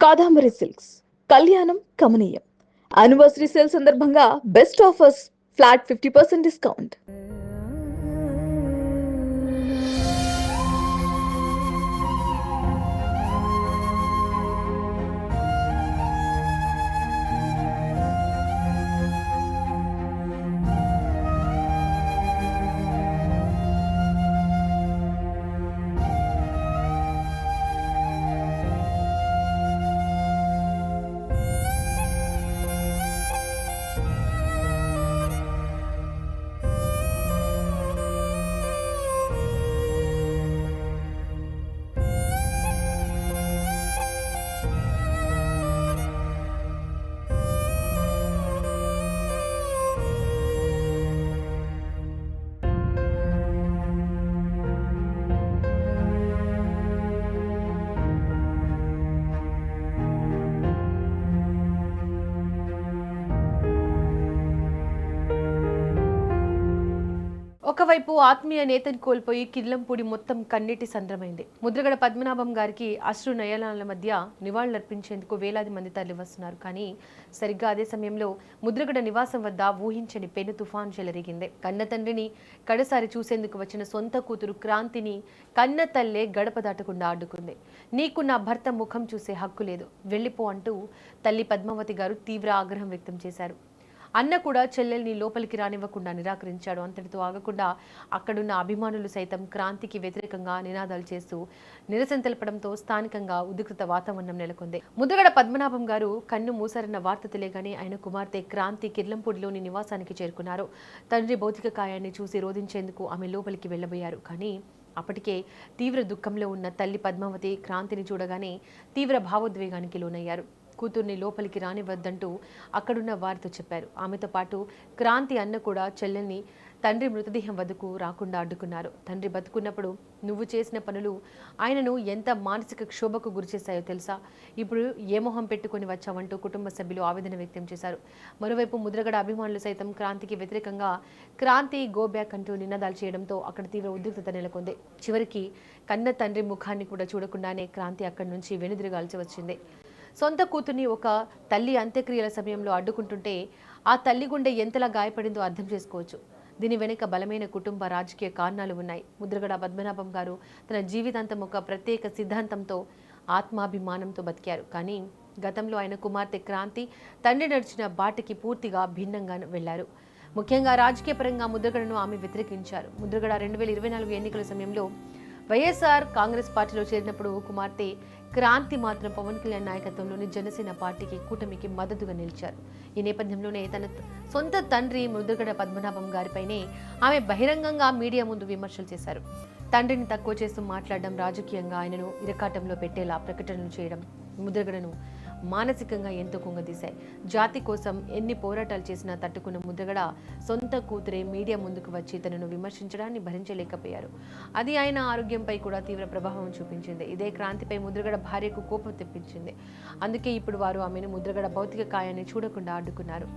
Kadambari silks కళ్యాణం కమనీయం anniversary sale సందర్భంగా బెస్ట్ ఆఫర్స్ ఫ్లాట్ 50% డిస్కౌంట్. ఒకవైపు ఆత్మీయ నేతని కోల్పోయి కిర్లంపూడి మొత్తం కన్నీటి సంద్రమైంది. ముద్రగడ పద్మనాభం గారికి అశ్రు నయనాల మధ్య నివాళులర్పించేందుకు వేలాది మంది తరలివస్తున్నారు. కానీ సరిగ్గా అదే సమయంలో ముద్రగడ నివాసం వద్ద ఊహించని పెను తుఫాన్ చెలరేగింది. కన్న తండ్రిని కడసారి చూసేందుకు వచ్చిన సొంత కూతురు క్రాంతిని కన్న తల్లే గడప దాటకుండా అడ్డుకుంది. నీకు నా భర్త ముఖం చూసే హక్కు లేదు, వెళ్ళిపో అంటూ తల్లి పద్మావతి గారు తీవ్ర ఆగ్రహం వ్యక్తం చేశారు. అన్న కూడా చెల్లెల్ని లోపలికి రానివ్వకుండా నిరాకరించాడు. అంతటితో ఆగకుండా అక్కడున్న అభిమానులు సైతం క్రాంతికి వ్యతిరేకంగా నినాదాలు చేస్తూ నిరసన తెలపడంతో స్థానికంగా ఉద్రిక్త వాతావరణం నెలకొంది. ముద్రగడ పద్మనాభం గారు కన్ను మూసారన్న వార్త తెలియగానే ఆయన కుమార్తె క్రాంతి కిర్లంపూడిలోని నివాసానికి చేరుకున్నారు. తండ్రి భౌతిక కాయాన్ని చూసి రోధించేందుకు ఆమె లోపలికి వెళ్లబోయారు. కానీ అప్పటికే తీవ్ర దుఃఖంలో ఉన్న తల్లి పద్మావతి క్రాంతిని చూడగానే తీవ్ర భావోద్వేగానికి లోనయ్యారు. కూతుర్ని లోపలికి రానివ్వద్దంటూ అక్కడున్న వారితో చెప్పారు. ఆమెతో పాటు క్రాంతి అన్న కూడా చెల్లెల్ని తండ్రి మృతదేహం వద్దకు రాకుండా అడ్డుకున్నారు. తండ్రి బతుకున్నప్పుడు నువ్వు చేసిన పనులు ఆయనను ఎంత మానసిక క్షోభకు గురిచేశాయో తెలుసా? ఇప్పుడు ఏ మొహం పెట్టుకుని వచ్చావంటూ కుటుంబ సభ్యులు ఆవేదన వ్యక్తం చేశారు. మరోవైపు ముద్రగడ అభిమానులు సైతం క్రాంతికి వ్యతిరేకంగా క్రాంతి గో బ్యాక్ అంటూ నినాదాలు చేయడంతో అక్కడ తీవ్ర ఉద్రిక్తత నెలకొంది. చివరికి కన్న తండ్రి ముఖాన్ని కూడా చూడకుండానే క్రాంతి అక్కడి నుంచి వెనుదిరగాల్సి వచ్చింది. సొంత కూతుర్ని ఒక తల్లి అంత్యక్రియల సమయంలో అడ్డుకుంటుంటే ఆ తల్లి గుండె ఎంతలా గాయపడిందో అర్థం చేసుకోవచ్చు. దీని వెనుక బలమైన కుటుంబ రాజకీయ కారణాలు ఉన్నాయి. ముద్రగడ పద్మనాభం గారు తన జీవితాంతం ఒక ప్రత్యేక సిద్ధాంతంతో ఆత్మాభిమానంతో బతికారు. కానీ గతంలో ఆయన కుమార్తె క్రాంతి తండ్రి నడిచిన బాటకి పూర్తిగా భిన్నంగా వెళ్లారు. ముఖ్యంగా రాజకీయ పరంగా ముద్రగడను ఆమె వ్యతిరేకించారు. ముద్రగడ 2024 ఎన్నికల సమయంలో వైఎస్ఆర్ కాంగ్రెస్ పార్టీలో చేరినప్పుడు కుమార్తె క్రాంతి మాత్రం పవన్ కళ్యాణ్ నాయకత్వంలోని జనసేన పార్టీకి కూటమికి మద్దతుగా నిలిచారు. ఈ నేపథ్యంలోనే తన సొంత తండ్రి ముద్రగడ పద్మనాభం గారిపైనే ఆమె బహిరంగంగా మీడియా ముందు విమర్శలు చేశారు. తండ్రిని తక్కువ చేస్తూ మాట్లాడడం, రాజకీయంగా ఆయనను ఇరకాటంలో పెట్టేలా ప్రకటనలు చేయడం ముద్రగడను మానసికంగా ఎంతో కుంగదీశాయి. జాతి కోసం ఎన్ని పోరాటాలు చేసినా తట్టుకున్న ముద్రగడ సొంత కూతురే మీడియా ముందుకు వచ్చి తనను విమర్శించడాన్ని భరించలేకపోయారు. అది ఆయన ఆరోగ్యంపై కూడా తీవ్ర ప్రభావం చూపించింది. ఇదే క్రాంతిపై ముద్రగడ భార్యకు కోపం తెప్పించింది. అందుకే ఇప్పుడు వారు ఆమెను ముద్రగడ భౌతిక కాయాన్ని చూడకుండా అడ్డుకున్నారు.